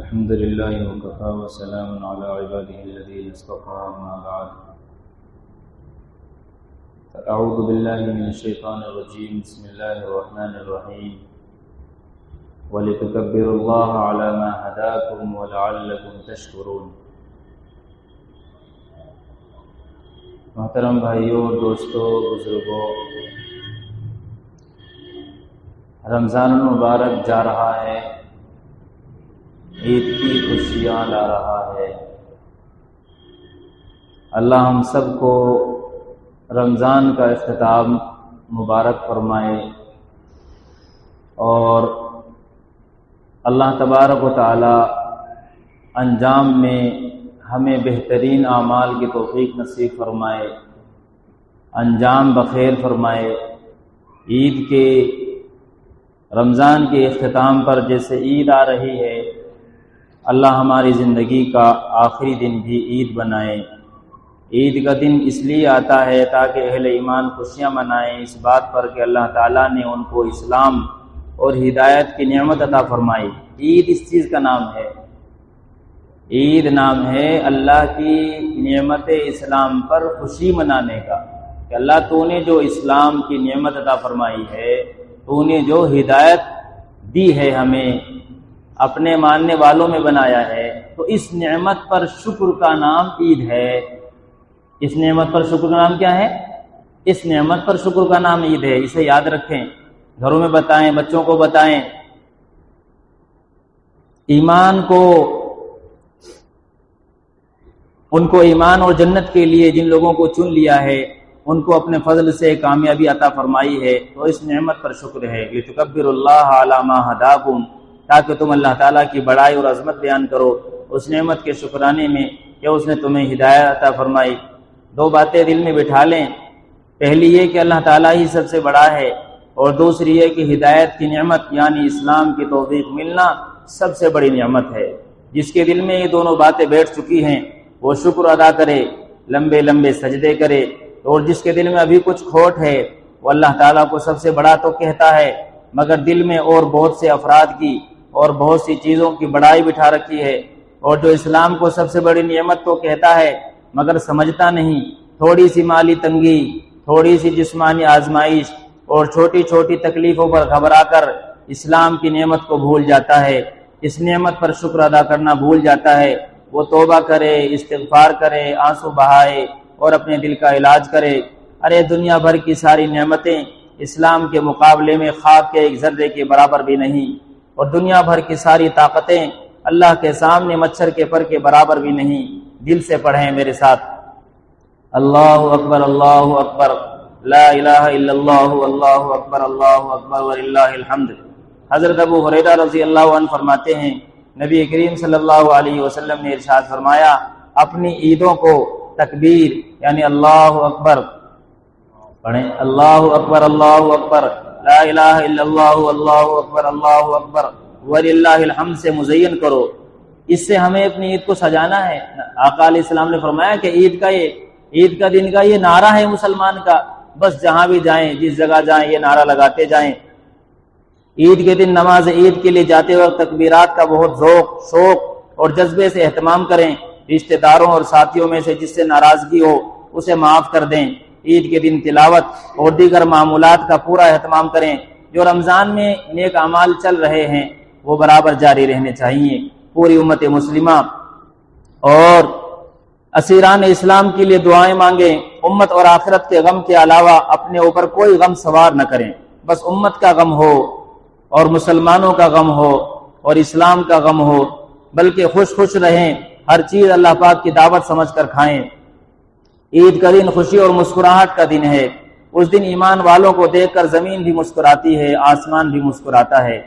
الحمد لله وكفى وسلام على عباده الذين اصطفى أما بعد أعوذ بالله من الشيطان الرجيم بسم الله الرحمن الرحيم ولتكبروا الله على ما هداكم ولعلكم تشكرون۔ محترم بھائیوں، دوستوں، بزرگوں، رمضان المبارک جا رہا ہے، عید کی خوشیاں لا رہا ہے۔ اللہ ہم سب کو رمضان کا اختتام مبارک فرمائے اور اللہ تبارک و تعالی انجام میں ہمیں بہترین اعمال کی توفیق نصیب فرمائے، انجام بخیر فرمائے۔ عید کے رمضان کے اختتام پر جیسے عید آ رہی ہے، اللہ ہماری زندگی کا آخری دن بھی عید بنائے۔ عید کا دن اس لیے آتا ہے تاکہ اہل ایمان خوشیاں منائیں اس بات پر کہ اللہ تعالیٰ نے ان کو اسلام اور ہدایت کی نعمت عطا فرمائی۔ عید اس چیز کا نام ہے، عید نام ہے اللہ کی نعمت اسلام پر خوشی منانے کا، کہ اللہ تو نے جو اسلام کی نعمت عطا فرمائی ہے، تو نے جو ہدایت دی ہے، ہمیں اپنے ماننے والوں میں بنایا ہے، تو اس نعمت پر شکر کا نام عید ہے۔ اس نعمت پر شکر کا نام کیا ہے؟ اس نعمت پر شکر کا نام عید ہے۔ اسے یاد رکھیں، گھروں میں بتائیں، بچوں کو بتائیں۔ ان کو ایمان اور جنت کے لیے جن لوگوں کو چن لیا ہے، ان کو اپنے فضل سے کامیابی عطا فرمائی ہے، تو اس نعمت پر شکر ہے۔ لِتُكَبِّرُوا اللَّهَ عَلَى مَا هَدَاكُمْ، تاکہ تم اللہ تعالیٰ کی بڑائی اور عظمت بیان کرو اس نعمت کے شکرانے میں کہ اس نے تمہیں ہدایت عطا فرمائی۔ دو باتیں دل میں بٹھا لیں، پہلی یہ کہ اللہ تعالیٰ ہی سب سے بڑا ہے، اور دوسری یہ کہ ہدایت کی نعمت یعنی اسلام کی توفیق ملنا سب سے بڑی نعمت ہے۔ جس کے دل میں یہ دونوں باتیں بیٹھ چکی ہیں وہ شکر ادا کرے، لمبے لمبے سجدے کرے، اور جس کے دل میں ابھی کچھ کھوٹ ہے وہ اللہ تعالیٰ کو سب سے بڑا تو کہتا ہے، مگر دل میں اور بہت سے افراد کی اور بہت سی چیزوں کی بڑائی بٹھا رکھی ہے، اور جو اسلام کو سب سے بڑی نعمت تو کہتا ہے مگر سمجھتا نہیں۔ تھوڑی سی مالی تنگی، تھوڑی سی جسمانی آزمائش اور چھوٹی چھوٹی تکلیفوں پر گھبرا کر اسلام کی نعمت کو بھول جاتا ہے، اس نعمت پر شکر ادا کرنا بھول جاتا ہے۔ وہ توبہ کرے، استغفار کرے، آنسو بہائے اور اپنے دل کا علاج کرے۔ ارے دنیا بھر کی ساری نعمتیں اسلام کے مقابلے میں خاک کے ایک ذرے کے برابر بھی نہیں، اور دنیا بھر کی ساری طاقتیں اللہ کے سامنے مچھر کے پر کے برابر بھی نہیں۔ دل سے پڑھیں میرے ساتھ، اللہ اکبر اللہ اکبر، لا الہ الا اللہ، اللہ اکبر وللہ الحمد۔ حضرت ابو ہریرہ رضی اللہ عنہ فرماتے ہیں، نبی کریم صلی اللہ علیہ وسلم نے ارشاد فرمایا، اپنی عیدوں کو تکبیر یعنی اللہ اکبر پڑھیں، اللہ اکبر لا الہ الا اللہ، اللہ اکبر وللہ الحمد سے مزین کرو۔ اس سے ہمیں اپنی عید کو سجانا ہے۔ آقا علیہ السلام نے فرمایا کہ عید کا دن کا یہ نعرہ ہے مسلمان کا، بس جہاں بھی جائیں، جس جگہ جائیں، یہ نعرہ لگاتے جائیں۔ عید کے دن نماز عید کے لیے جاتے وقت تکبیرات کا بہت ذوق، شوق اور جذبے سے اہتمام کریں۔ رشتہ داروں اور ساتھیوں میں سے جس سے ناراضگی ہو اسے معاف کر دیں۔ عید کے دن تلاوت اور دیگر معمولات کا پورا اہتمام کریں۔ جو رمضان میں نیک اعمال چل رہے ہیں وہ برابر جاری رہنے چاہیے۔ پوری امت مسلمہ اور اسیران اسلام کے لیے دعائیں مانگیں۔ امت اور آخرت کے غم کے علاوہ اپنے اوپر کوئی غم سوار نہ کریں، بس امت کا غم ہو اور مسلمانوں کا غم ہو اور اسلام کا غم ہو، بلکہ خوش رہیں، ہر چیز اللہ پاک کی دعوت سمجھ کر کھائیں۔ عید کا دن خوشی اور مسکراہٹ کا دن ہے۔ اس دن ایمان والوں کو دیکھ کر زمین بھی مسکراتی ہے، آسمان بھی مسکراتا ہے،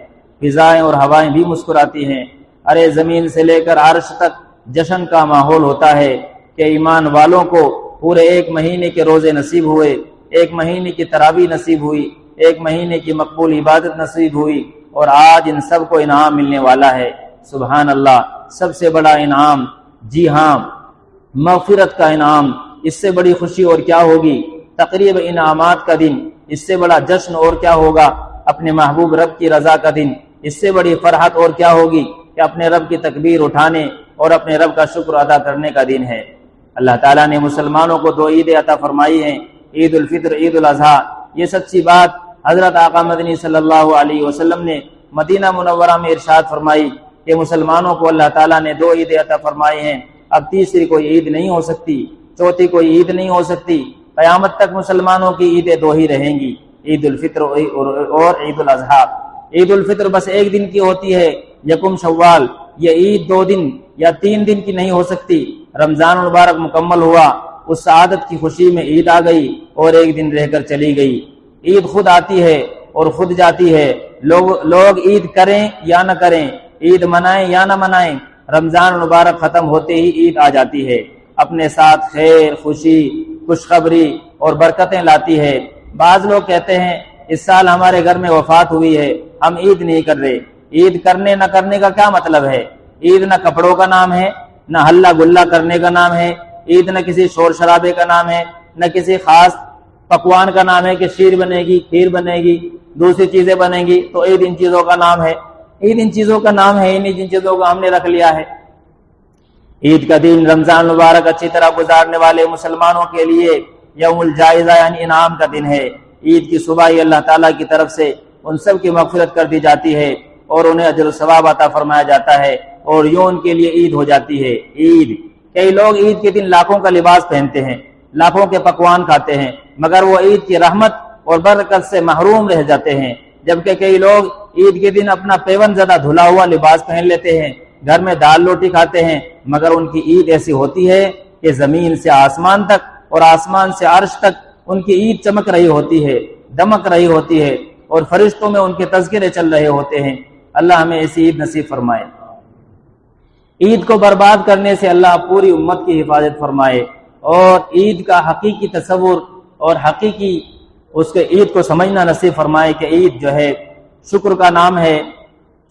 فضائیں اور ہوائیں بھی مسکراتی ہیں۔ ارے زمین سے لے کر عرش تک جشن کا ماحول ہوتا ہے کہ ایمان والوں کو پورے ایک مہینے کے روزے نصیب ہوئے، ایک مہینے کی تراویح نصیب ہوئی، ایک مہینے کی مقبول عبادت نصیب ہوئی، اور آج ان سب کو انعام ملنے والا ہے۔ سبحان اللہ، سب سے بڑا انعام، جی ہاں، مغفرت کا انعام۔ اس سے بڑی خوشی اور کیا ہوگی؟ تقریب انعامات کا دن۔ اس سے بڑا جشن اور کیا ہوگا؟ اپنے محبوب رب کی رضا کا دن۔ اس سے بڑی فرحت اور کیا ہوگی کہ کہ اپنے رب کی تکبیر اٹھانے اور اپنے رب کا شکر ادا کرنے کا دن ہے۔ اللہ تعالیٰ نے مسلمانوں کو 2 عیدیں عطا فرمائی ہیں، عید الفطر، عید الاضحیٰ۔ یہ سچی بات حضرت آقا مدنی صلی اللہ علیہ وسلم نے مدینہ منورہ میں ارشاد فرمائی کہ مسلمانوں کو اللہ تعالیٰ نے 2 عیدیں عطا فرمائی ہیں، اب تیسری کوئی عید نہیں ہو سکتی، چوتھی کوئی عید نہیں ہو سکتی، قیامت تک مسلمانوں کی عیدیں 2 ہی رہیں گی، عید الفطر اور عید الاضحیٰ۔ عید الفطر بس 1 دن کی ہوتی ہے، یکم شوال۔ یہ عید 2 دن یا 3 دن کی نہیں ہو سکتی۔ رمضان المبارک مکمل ہوا، اس سعادت کی خوشی میں عید آ گئی اور 1 دن رہ کر چلی گئی۔ عید خود آتی ہے اور خود جاتی ہے، لوگ عید کریں یا نہ کریں، عید منائیں یا نہ منائیں، رمضان المبارک ختم ہوتے ہی عید آ جاتی ہے، اپنے ساتھ خیر، خوشی، خوشخبری اور برکتیں لاتی ہے۔ بعض لوگ کہتے ہیں اس سال ہمارے گھر میں وفات ہوئی ہے، ہم عید نہیں کر رہے۔ عید کرنے نہ کرنے کا کیا مطلب ہے؟ عید نہ کپڑوں کا نام ہے، نہ ہلا گلا کرنے کا نام ہے، عید نہ کسی شور شرابے کا نام ہے، نہ کسی خاص پکوان کا نام ہے کہ شیر بنے گی، کھیر بنے گی، دوسری چیزیں بنیں گی، تو عید ان چیزوں کا نام ہے۔ عید ان چیزوں کا نام ہے، انہیں جن چیزوں کو ہم نے رکھ لیا ہے۔ عید کا دن رمضان مبارک اچھی طرح گزارنے والے مسلمانوں کے لیے یوم الجائزہ یعنی انعام کا دن ہے۔ عید کی صبح ہی اللہ تعالیٰ کی طرف سے ان سب کی مغفرت کر دی جاتی ہے اور انہیں اجر و ثواب عطا فرمایا جاتا ہے، اور یوں ان کے لیے عید ہو جاتی ہے۔ عید، کئی لوگ عید کے دن لاکھوں کا لباس پہنتے ہیں، لاکھوں کے پکوان کھاتے ہیں، مگر وہ عید کی رحمت اور برکت سے محروم رہ جاتے ہیں، جبکہ کئی لوگ عید کے دن اپنا پیون زدہ دھلا ہوا لباس پہن لیتے ہیں، گھر میں دال روٹی کھاتے ہیں، مگر ان کی عید ایسی ہوتی ہے کہ زمین سے آسمان تک اور آسمان سے عرش تک ان کی عید چمک رہی ہوتی ہے، دمک رہی ہوتی ہے، اور فرشتوں میں ان کے تذکرے چل رہے ہوتے ہیں۔ اللہ ہمیں ایسی عید نصیب فرمائے۔ عید کو برباد کرنے سے اللہ پوری امت کی حفاظت فرمائے، اور عید کا حقیقی تصور اور حقیقی اس کے عید کو سمجھنا نصیب فرمائے کہ عید جو ہے شکر کا نام ہے،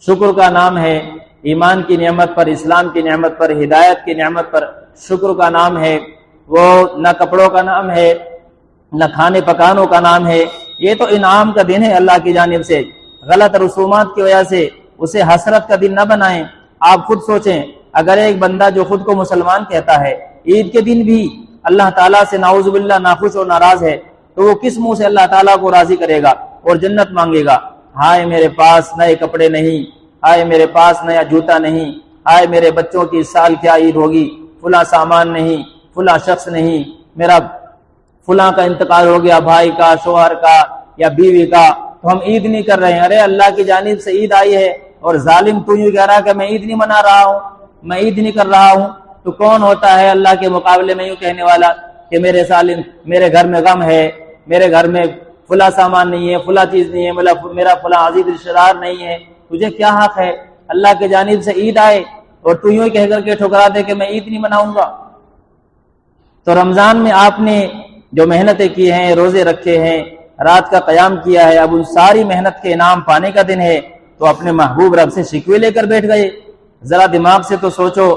شکر کا نام ہے، ایمان کی نعمت پر، اسلام کی نعمت پر، ہدایت کی نعمت پر شکر کا نام ہے۔ وہ نہ کپڑوں کا نام ہے، نہ کھانے پکانوں کا نام ہے، یہ تو انعام کا دن ہے اللہ کی جانب سے۔ غلط رسومات کی وجہ سے اسے حسرت کا دن نہ بنائیں۔ آپ خود سوچیں، اگر ایک بندہ جو خود کو مسلمان کہتا ہے عید کے دن بھی اللہ تعالیٰ سے نعوذ باللہ ناخوش اور ناراض ہے، تو وہ کس منہ سے اللہ تعالیٰ کو راضی کرے گا اور جنت مانگے گا؟ ہائے میرے پاس نئے کپڑے نہیں، ہائے میرے پاس نیا جوتا نہیں، ہائے میرے بچوں کی اس سال کیا عید ہوگی، فلاں سامان نہیں، فلاں شخص نہیں، میرا فلاں کا انتقال ہو گیا، بھائی کا، شوہر کا یا بیوی کا، تو ہم عید نہیں کر رہے ہیں۔ ارے اللہ کی جانب سے عید آئی ہے اور ظالم تو یوں کہہ رہا کہ میں عید نہیں منا رہا ہوں، میں عید نہیں کر رہا ہوں، تو کون ہوتا ہے اللہ کے مقابلے میں یوں کہنے والا کہ میرے گھر میں غم ہے، میرے گھر میں فلاں سامان نہیں ہے، فلاں چیز نہیں ہے، میرا فلاں عزیز رشتہ دار نہیں ہے، تجھے کیا حق ہے؟ اللہ کی جانب سے عید آئے اور تو یوں کہہ کر کے ٹھکرا دے کہ میں عید نہیں مناؤں گا۔ تو رمضان میں آپ نے جو محنتیں کی ہیں، روزے رکھے ہیں، رات کا قیام کیا ہے، اب ان ساری محنت کے انعام پانے کا دن ہے، تو اپنے محبوب رب سے شکوے لے کر بیٹھ گئے۔ ذرا دماغ سے تو سوچو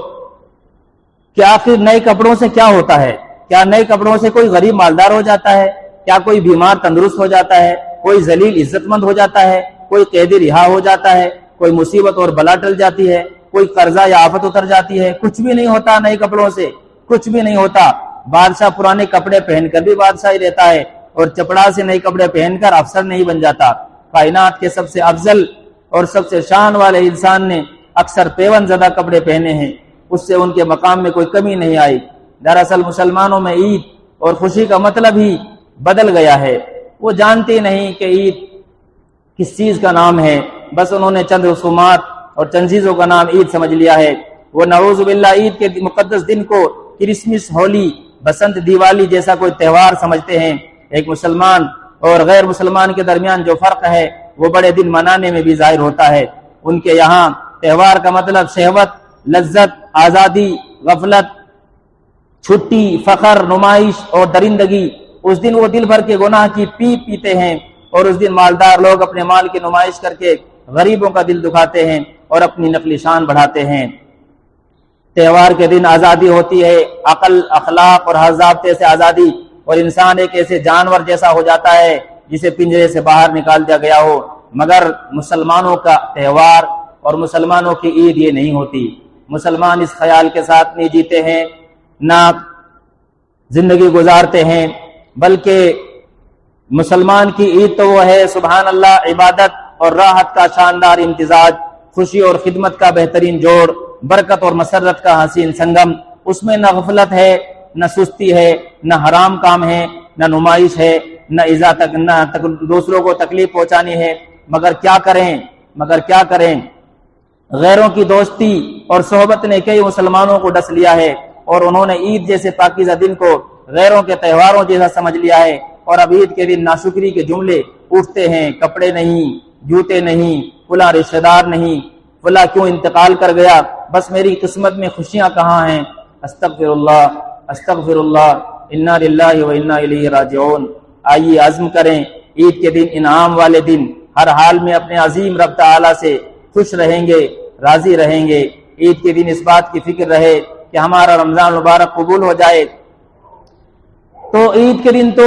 کہ آخر نئے کپڑوں سے کیا ہوتا ہے؟ کیا نئے کپڑوں سے کوئی غریب مالدار ہو جاتا ہے؟ کیا کوئی بیمار تندرست ہو جاتا ہے؟ کوئی ذلیل عزت مند ہو جاتا ہے؟ کوئی قیدی رہا ہو جاتا ہے؟ کوئی مصیبت اور بلا ٹل جاتی ہے؟ کوئی قرضہ یا آفت اتر جاتی ہے؟ کچھ بھی نہیں ہوتا نئے کپڑوں سے، کچھ بھی نہیں ہوتا۔ بادشاہ پرانے کپڑے پہن کر بھی بادشاہ ہی رہتا ہے، اور چپڑا سے نئے کپڑے پہن کر افسر نہیں بن جاتا۔ کائنات کے سب سے افضل اور سب سے شان والے انسان نے اکثر پیون زدہ کپڑے پہنے ہیں، اس سے ان کے مقام میں کوئی کمی نہیں آئی۔ دراصل مسلمانوں میں عید اور خوشی کا مطلب ہی بدل گیا ہے۔ وہ جانتے نہیں کہ عید کس چیز کا نام ہے، بس انہوں نے چند رسومات اور چند چیزوں کا نام عید سمجھ لیا ہے۔ وہ نعوذ باللہ عید کے مقدس دن کو کرسمس، ہولی، بسنت، دیوالی جیسا کوئی تہوار سمجھتے ہیں۔ ایک مسلمان اور غیر مسلمان کے درمیان جو فرق ہے وہ بڑے دن منانے میں بھی ظاہر ہوتا ہے۔ ان کے یہاں تہوار کا مطلب شہوت، لذت، آزادی، غفلت، چھٹی، فخر، نمائش اور درندگی۔ اس دن وہ دل بھر کے گناہ کی پیتے ہیں، اور اس دن مالدار لوگ اپنے مال کی نمائش کر کے غریبوں کا دل دکھاتے ہیں اور اپنی نقلی شان بڑھاتے ہیں۔ تہوار کے دن آزادی ہوتی ہے، عقل، اخلاق اور ہر ضابطے سے آزادی، اور انسان ایک ایسے جانور جیسا ہو جاتا ہے جسے پنجرے سے باہر نکال دیا گیا ہو۔ مگر مسلمانوں کا تہوار اور مسلمانوں کی عید یہ نہیں ہوتی۔ مسلمان اس خیال کے ساتھ نہیں جیتے ہیں، نہ زندگی گزارتے ہیں، بلکہ مسلمان کی عید تو وہ ہے سبحان اللہ، عبادت اور راحت کا شاندار امتزاج، خوشی اور خدمت کا بہترین جوڑ، برکت اور مسرت کا حسین سنگم۔ اس میں نہ غفلت ہے، نہ سستی ہے، نہ حرام کام ہے، نہ نمائش ہے، نہ ایذا تک، نہ دوسروں کو تکلیف پہنچانی ہے۔ مگر کیا کریں غیروں کی دوستی اور صحبت نے کئی مسلمانوں کو ڈس لیا ہے، اور انہوں نے عید جیسے پاکیزہ دن کو غیروں کے تہواروں جیسا سمجھ لیا ہے، اور اب عید کے دن ناشکری کے جملے اٹھتے ہیں، کپڑے نہیں، جوتے نہیں، فلاں رشتہ دار نہیں، فلاں کیوں انتقال کر گیا، بس میری قسمت میں خوشیاں کہاں ہیں۔ استغفر اللہ، انا للہ و انا الیہ راجعون۔ آئیے عزم کریں، عید کے دن، انعام والے دن، ہر حال میں اپنے عظیم رب تعالی سے خوش رہیں گے، راضی رہیں گے۔ عید کے دن اس بات کی فکر رہے کہ ہمارا رمضان مبارک قبول ہو جائے۔ تو عید کے دن تو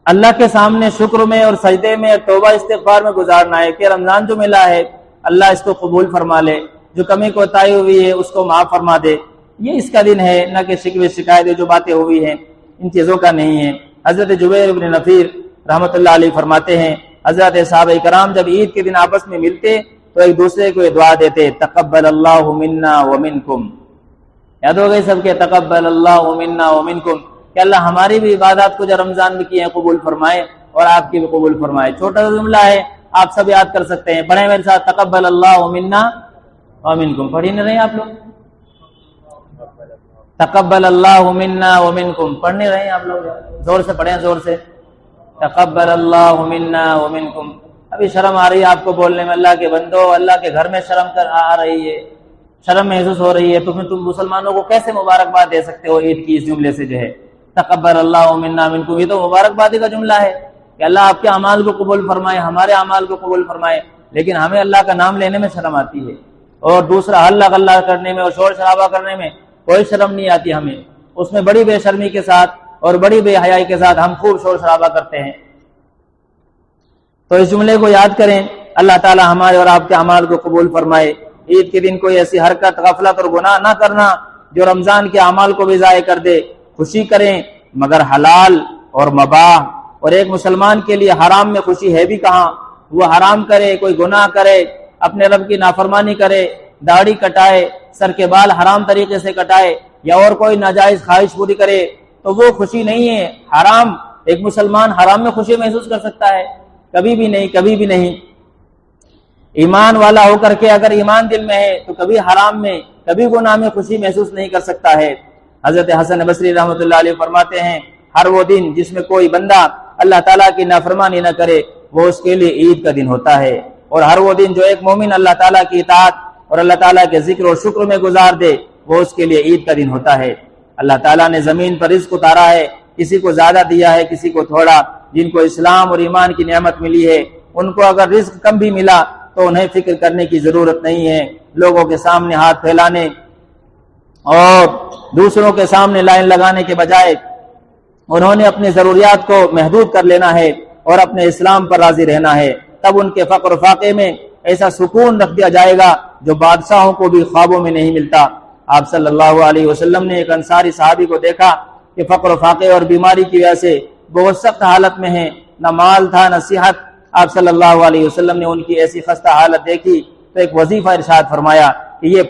اللہ کے سامنے شکر میں اور سجدے میں، توبہ استغفار میں گزارنا ہے کہ رمضان جو ملا ہے اللہ اس کو قبول فرما لے، جو کمی کوتاہی ہوئی ہے اس کو معاف فرما دے۔ یہ اس کا دن ہے، نہ کہ شکوے شکایتیں جو باتیں ہوئی ہیں ان چیزوں کا نہیں ہے۔ حضرت جبیر بن نفیر رحمۃ اللہ علیہ فرماتے ہیں، حضرت صحابہ کرام جب عید کے دن آپس میں ملتے تو ایک دوسرے کو دعا دیتے، تقبل اللہ منا ومنکم۔ یاد ہو گئی سب کے، تقبل اللہ منا ومنکم، کہ اللہ ہماری بھی عبادات کو جو رمضان میں کی ہیں قبول فرمائے اور آپ کی بھی قبول فرمائے۔ چھوٹا سا جملہ ہے، آپ سب یاد کر سکتے ہیں، پڑھیں میرے ساتھ، تقبل اللہ منا ومنکم۔ پڑھی نہیں رہے آپ لوگ؟ تقبل اللہ منا ومنکم پڑھ نہیں رہے آپ لوگ؟ زور سے پڑھیں، زور سے، تقبل اللہ منا ومنکم۔ ابھی شرم آ رہی ہے آپ کو بولنے میں، اللہ کے بندو، اللہ کے گھر میں شرم آ رہی ہے، شرم محسوس ہو رہی ہے، تو پھر تم مسلمانوں کو کیسے مبارکباد دے سکتے ہو عید کی اس جملے سے جو ہے تقبل اللہ منا ومنکم؟ یہ تو مبارکبادی کا جملہ ہے کہ اللہ آپ کے اعمال کو قبول فرمائے، ہمارے اعمال کو قبول فرمائے، لیکن ہمیں اللہ کا نام لینے میں شرم آتی ہے، اور دوسرا ہلہ غلہ کرنے میں اور شور شرابہ کرنے میں کوئی شرم نہیں آتی ہمیں، اس میں بڑی بے شرمی کے ساتھ اور بڑی بے حیائی کے ساتھ ہم خوب شور شرابہ کرتے ہیں۔ تو اس جملے کو یاد کریں، اللہ تعالی ہمارے اور آپ کے اعمال کو قبول فرمائے۔ عید کے دن کوئی ایسی حرکت، غفلت اور گناہ نہ کرنا جو رمضان کے اعمال کو بھی ضائع کر دے۔ خوشی کریں مگر حلال اور مباح، اور ایک مسلمان کے لیے حرام میں خوشی ہے بھی کہاں؟ وہ حرام کرے، کوئی گناہ کرے، اپنے رب کی نافرمانی کرے، داڑھی کٹائے، سر کے بال حرام طریقے سے کٹائے، یا اور کوئی ناجائز خواہش پوری کرے، تو وہ خوشی نہیں ہے، حرام۔ ایک مسلمان حرام میں خوشی محسوس کر سکتا ہے؟ کبھی بھی نہیں، کبھی بھی نہیں۔ ایمان والا ہو کر کے اگر ایمان دل میں ہے تو کبھی حرام میں، کبھی گناہ میں خوشی محسوس نہیں کر سکتا ہے۔ حضرت حسن بصری رحمۃ اللہ علیہ فرماتے ہیں، ہر وہ دن جس میں کوئی بندہ اللہ تعالیٰ کی نافرمانی نہ کرے وہ اس کے لیے عید کا دن ہوتا ہے، اور ہر وہ دن جو ایک مومن اللہ تعالیٰ کی اطاعت اور اللہ تعالیٰ کے ذکر اور شکر میں گزار دے وہ اس کے لیے عید کا دن ہوتا ہے۔ اللہ تعالیٰ نے زمین پر رزق اتارا ہے، کسی کو زیادہ دیا ہے، کسی کو تھوڑا۔ جن کو اسلام اور ایمان کی نعمت ملی ہے ان کو اگر رزق کم بھی ملا تو انہیں فکر کرنے کی ضرورت نہیں ہے، لوگوں کے سامنے ہاتھ پھیلانے اور دوسروں کے سامنے لائن لگانے کے بجائے انہوں نے اپنی ضروریات کو محدود کر لینا ہے اور اپنے اسلام پر راضی رہنا ہے۔ تب ان کے فقر و فاقے میں ایسا سکون رکھ دیا جائے گا جو بادشاہوں کو بھی خوابوں میں نہیں ملتا۔ آپ صلی اللہ علیہ وسلم نے ایک انصاری صحابی کو دیکھا کہ فقر و فاقے اور بیماری کی وجہ سے بہت سخت حالت میں ہیں، نہ مال تھا نہ صحت۔ آپ صلی اللہ علیہ وسلم نے ان کی ایسی خستہ حالت دیکھی تو ایک وظیفہ ارشاد فرمایا کہ یہ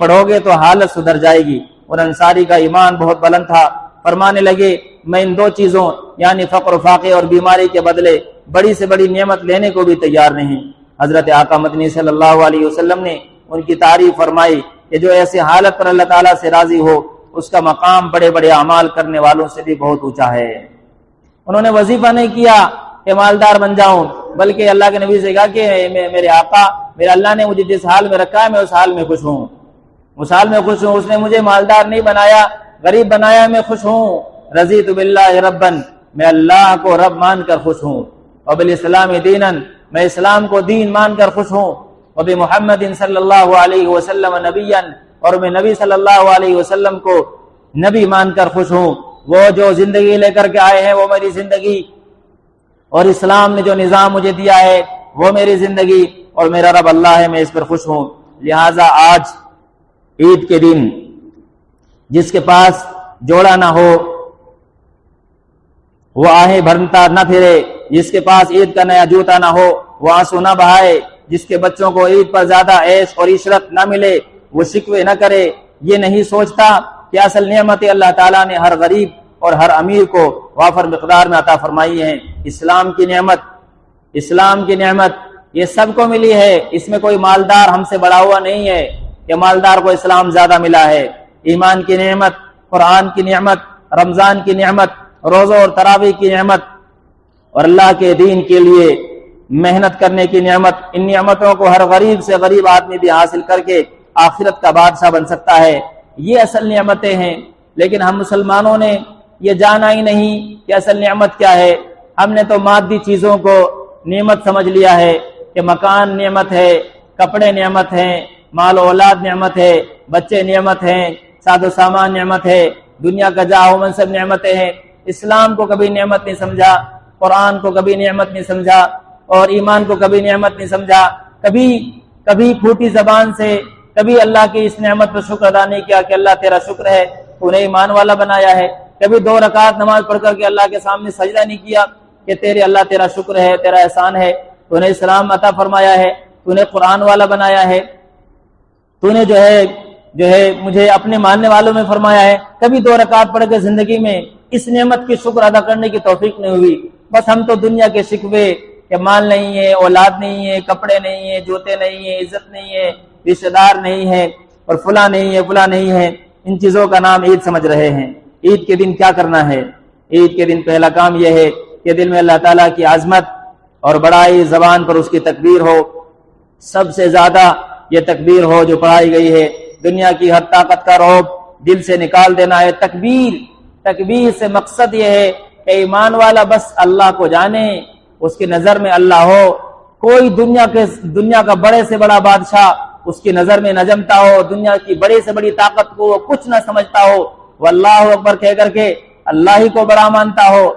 پڑھو گے تو حالت سدھر جائے گی۔ اور انصاری کا ایمان بہت بلند تھا، فرمانے لگے میں ان دو چیزوں یعنی فقر و فاقے اور بیماری کے بدلے بڑی سے بڑی نعمت لینے کو بھی تیار نہیں۔ حضرت آقا مدنی صلی اللہ علیہ وسلم نے ان کی تعریف فرمائی کہ جو ایسی حالت پر اللہ تعالیٰ سے راضی ہو اس کا مقام بڑے بڑے اعمال کرنے والوں سے بھی بہت اونچا ہے۔ انہوں نے وظیفہ نہیں کیا کہ مالدار بن جاؤں، بلکہ اللہ کے نبی سے کہا کہ میرے آقا، میرے اللہ نے مجھے جس حال میں رکھا ہے میں اس حال میں خوش ہوں، اس حال میں خوش ہوں۔ اس نے مجھے مالدار نہیں بنایا، غریب بنایا، میں خوش ہوں۔ رضیت باللہ ربًا، میں اللہ کو رب مان کر خوش ہوں، وبالاسلام دینا، میں اسلام کو دین مان کر خوش ہوں، وبمحمد صلی اللہ علیہ وسلم نبیا، اور میں نبی صلی اللہ علیہ وسلم کو نبی مان کر خوش ہوں۔ وہ جو زندگی لے کر کے آئے ہیں وہ میری زندگی، اور اسلام نے جو نظام مجھے دیا ہے وہ میری زندگی، اور میرا رب اللہ ہے، میں اس پر خوش ہوں۔ لہٰذا آج عید کے دن جس کے پاس جوڑا نہ ہو وہ آہیں بھرتا نہ پھرے، جس کے پاس عید کا نیا جوتا نہ ہو وہ آنسو نہ بہائے، جس کے بچوں کو عید پر زیادہ عیش اور عشرت نہ ملے وہ شکوے نہ کرے، یہ نہیں سوچتا کہ اصل نعمت اللہ تعالیٰ نے ہر غریب اور ہر امیر کو وافر مقدار میں عطا فرمائی ہے۔ اسلام کی نعمت یہ سب کو ملی ہے، اس میں کوئی مالدار ہم سے بڑا ہوا نہیں ہے کہ مالدار کو اسلام زیادہ ملا ہے۔ ایمان کی نعمت، قرآن کی نعمت، رمضان کی نعمت، روزہ اور تراویح کی نعمت اور اللہ کے دین کے لیے محنت کرنے کی نعمت، ان نعمتوں کو ہر غریب سے غریب آدمی بھی حاصل کر کے آخرت کا بادشاہ بن سکتا ہے۔ یہ اصل نعمتیں ہیں، لیکن ہم مسلمانوں نے یہ جانا ہی نہیں کہ اصل نعمت کیا ہے۔ ہم نے تو مادی چیزوں کو نعمت سمجھ لیا ہے کہ مکان نعمت ہے، کپڑے نعمت ہیں، مال و اولاد نعمت ہے، بچے نعمت ہیں، ساز و سامان نعمت ہے، دنیا کا جاہ و منصب نعمتیں ہیں۔ اسلام کو کبھی نعمت نہیں سمجھا، قرآن کو کبھی نعمت نہیں سمجھا، اور ایمان کو کبھی نعمت نہیں سمجھا۔ کبھی پھوٹی زبان سے کبھی اللہ کی اس نعمت پر شکر ادا نہیں کیا کہ اللہ تیرا شکر ہے، تو نے ایمان والا بنایا ہے۔ کبھی 2 رکعت نماز پڑھ کر کے اللہ کے سامنے سجدہ نہیں کیا کہ اللہ تیرا شکر ہے، تیرا احسان ہے، تو نے اسلام عطا فرمایا ہے، تو نے قرآن والا بنایا ہے، تو نے جو ہے مجھے اپنے ماننے والوں میں فرمایا ہے۔ کبھی 2 رکعت پڑھ کے زندگی میں اس نعمت کی شکر ادا کرنے کی توفیق نہیں ہوئی۔ بس ہم تو دنیا کے شکوے کہ مال نہیں ہے، اولاد نہیں ہے، کپڑے نہیں ہے، جوتے نہیں ہے، عزت نہیں ہے، رشتہ دار نہیں ہے، اور فلاں نہیں ہے، فلاں نہیں ہے، ان چیزوں کا نام عید سمجھ رہے ہیں۔ عید کے دن کیا کرنا ہے؟ عید کے دن پہلا کام یہ ہے کہ دل میں اللہ تعالیٰ کی عظمت اور بڑائی، زبان پر اس کی تکبیر ہو، سب سے زیادہ یہ تکبیر ہو جو پڑھائی گئی ہے۔ دنیا کی ہر طاقت کا رعب دل سے نکال دینا ہے۔ تکبیر سے مقصد یہ ہے کہ ایمان والا بس اللہ کو جانے، اس کی نظر میں اللہ ہو، کوئی دنیا کا بڑے سے بڑا بادشاہ اس کی نظر میں نہ جمتا ہو، دنیا کی بڑے سے بڑی طاقت کو وہ کچھ نہ سمجھتا ہو، واللہ اکبر کہہ کر کے اللہ ہی کو بڑا مانتا ہو،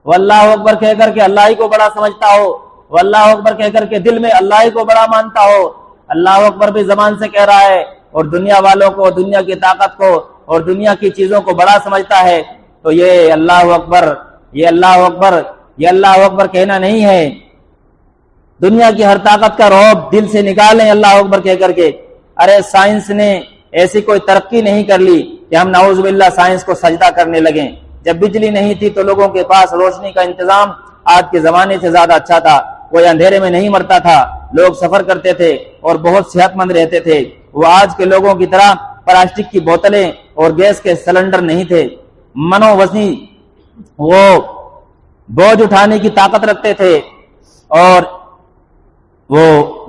واللہ اکبر کہہ کر کے اللہ ہی کو بڑا سمجھتا ہو، واللہ اکبر کہہ کر کے دل میں اللہ ہی کو بڑا مانتا ہو، اللہ اکبر بھی زبان سے کہہ رہا ہے اور دنیا والوں کو، دنیا کی طاقت کو اور دنیا کی چیزوں کو بڑا سمجھتا ہے، تو یہ اللہ اکبر کہنا نہیں ہے۔ دنیا کی ہر طاقت کا رعب دل سے نکالیں اللہ اکبر کہہ کر کے۔ ارے سائنس نے ایسی کوئی ترقی نہیں کر لی کہ ہم نعوذ باللہ سائنس کو سجدہ کرنے لگیں۔ جب بجلی نہیں تھی تو لوگوں کے پاس روشنی کا انتظام آج کے زمانے سے زیادہ اچھا تھا، کوئی اندھیرے میں نہیں مرتا تھا، لوگ سفر کرتے تھے اور بہت صحت مند رہتے تھے۔ وہ آج کے لوگوں کی طرح پلاسٹک کی بوتلیں اور گیس کے سلنڈر نہیں تھے۔ منو وزنی وہ بوجھ اٹھانے کی طاقت رکھتے تھے اور وہ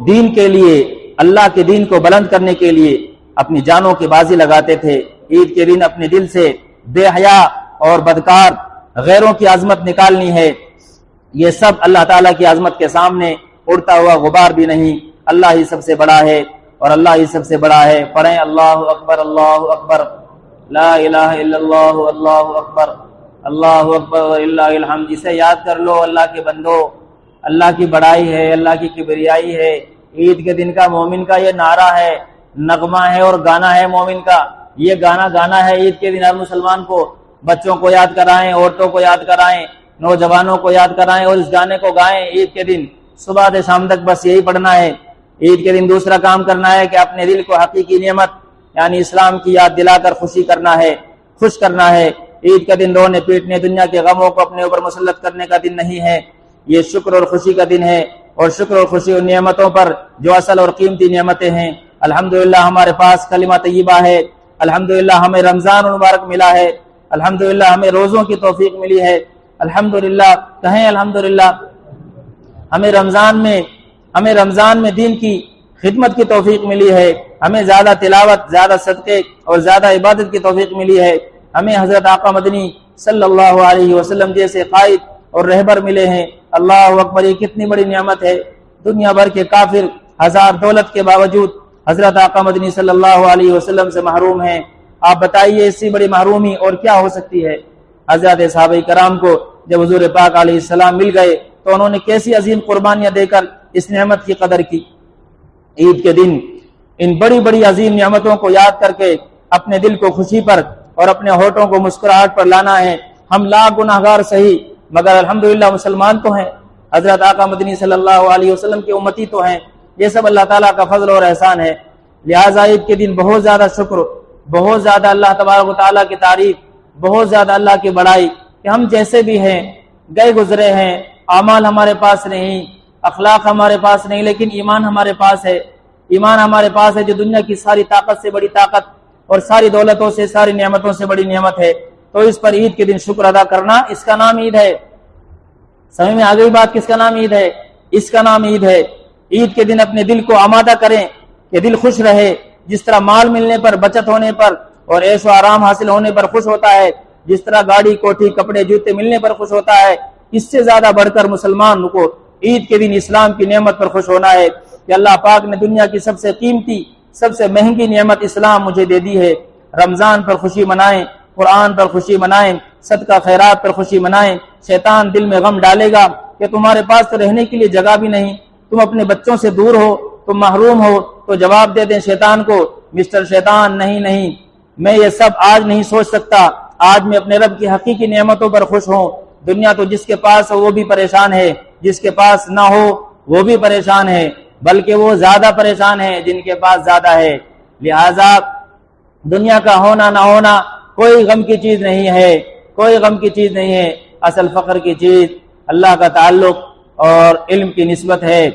دین کے لیے، اللہ کے دین کو بلند کرنے کے لیے اپنی جانوں کی بازی لگاتے تھے۔ عید کے دن اپنے دل سے بے حیا اور بدکار غیروں کی عظمت نکالنی ہے۔ یہ سب اللہ تعالیٰ کی عظمت کے سامنے اڑتا ہوا غبار بھی نہیں۔ اللہ ہی سب سے بڑا ہے اور اللہ ہی سب سے بڑا ہے۔ پڑھیں اللہ اکبر، اللہ اکبر، لا الہ الا اللہ، اللہ اکبر، اللہ اکبر وللہ الحمد۔ جسے یاد کر لو اللہ کے بندو، اللہ کی بڑائی ہے، اللہ کی کبریائی ہے۔ عید کے دن کا مومن کا یہ نعرہ ہے، نغمہ ہے اور گانا ہے مومن کا۔ یہ گانا ہے عید کے دن ہر مسلمان کو، بچوں کو یاد کرائیں، عورتوں کو یاد کرائیں، نوجوانوں کو یاد کرائیں اور اس گانے کو گائیں عید کے دن صبح سے شام تک، بس یہی پڑھنا ہے۔ عید کے دن دوسرا کام کرنا ہے کہ اپنے دل کو حقیقی نعمت یعنی اسلام کی یاد دلا کر خوش کرنا ہے۔ عید کا دن رونے پیٹنے، دنیا کے غموں کو اپنے اوپر مسلط کرنے کا دن نہیں ہے، یہ شکر اور خوشی کا دن ہے، اور شکر اور خوشی ان نعمتوں پر جو اصل اور قیمتی نعمتیں ہیں۔ الحمدللہ ہمارے پاس کلمہ طیبہ ہے، الحمدللہ ہمیں رمضان مبارک ملا ہے، الحمدللہ ہمیں روزوں کی توفیق ملی ہے، الحمدللہ کہیں الحمدللہ ہمیں رمضان میں دین کی خدمت کی توفیق ملی ہے، ہمیں زیادہ تلاوت، زیادہ صدقے اور زیادہ عبادت کی توفیق ملی ہے، ہمیں حضرت آقا مدنی صلی اللہ علیہ وسلم جیسے قائد اور رہبر ملے ہیں۔ اللہ اکبر، یہ کتنی بڑی نعمت ہے۔ دنیا بھر کے کافر ہزار دولت کے باوجود حضرت آقا مدنی صلی اللہ علیہ وسلم سے محروم ہیں۔ آپ بتائیے اس سے بڑی محرومی اور کیا ہو سکتی ہے؟ حضرت صحابہ کرام کو جب حضور پاک علیہ السلام مل گئے تو انہوں نے کیسی عظیم قربانیاں دے کر اس نعمت کی قدر کی۔ عید کے دن ان بڑی بڑی عظیم نعمتوں کو یاد کر کے اپنے دل کو خوشی پر اور اپنے ہونٹوں کو مسکراہٹ پر لانا ہے۔ ہم لاکھ گناہگار صحیح، مگر الحمدللہ مسلمان تو ہیں، حضرت آقا مدنی صلی اللہ علیہ وسلم کے امتی تو ہیں۔ یہ سب اللہ تعالیٰ کا فضل اور احسان ہے۔ لہٰذا عید کے دن بہت زیادہ شکر، بہت زیادہ اللہ تبارک و تعالیٰ کی تعریف، بہت زیادہ اللہ کی بڑائی کہ ہم جیسے بھی ہیں، گئے گزرے ہیں، اعمال ہمارے پاس نہیں، اخلاق ہمارے پاس نہیں، لیکن ایمان ہمارے پاس ہے۔ ایمان ہمارے پاس ہے جو دنیا کی ساری طاقت سے بڑی طاقت اور ساری دولتوں سے، ساری نعمتوں سے بڑی نعمت ہے۔ تو اس پر عید کے دن شکر ادا کرنا، اس کا نام عید ہے۔ سمجھ میں آ گئی بات؟ کس کا نام عید ہے؟ اس کا نام عید ہے۔ عید کے دن اپنے دل کو آمادہ کریں کہ دل خوش رہے، جس طرح مال ملنے پر، بچت ہونے پر اور عیش و آرام حاصل ہونے پر خوش ہوتا ہے، جس طرح گاڑی، کوٹھی، کپڑے، جوتے ملنے پر خوش ہوتا ہے، اس سے زیادہ بڑھ کر مسلمان کو عید کے دن اسلام کی نعمت پر خوش ہونا ہے کہ اللہ پاک نے دنیا کی سب سے قیمتی، سب سے مہنگی نعمت اسلام مجھے دے دی ہے۔ رمضان پر خوشی منائیں، قرآن پر خوشی منائیں، صدقہ خیرات پر خوشی منائیں۔ شیطان دل میں غم ڈالے گا کہ تمہارے پاس تو رہنے کے لیے جگہ بھی نہیں، تم اپنے بچوں سے دور ہو، تم محروم ہو، تو جواب دے دیں شیطان کو، مسٹر شیطان، نہیں، میں یہ سب آج نہیں سوچ سکتا۔ آج میں اپنے رب کی حقیقی نعمتوں پر خوش ہوں۔ دنیا تو جس کے پاس ہو وہ بھی پریشان ہے، جس کے پاس نہ ہو وہ بھی پریشان ہے، بلکہ وہ زیادہ پریشان ہے جن کے پاس زیادہ ہے۔ لہذا دنیا کا ہونا نہ ہونا کوئی غم کی چیز نہیں ہے، کوئی غم کی چیز نہیں ہے۔ اصل فخر کی چیز اللہ کا تعلق اور علم کی نسبت ہے۔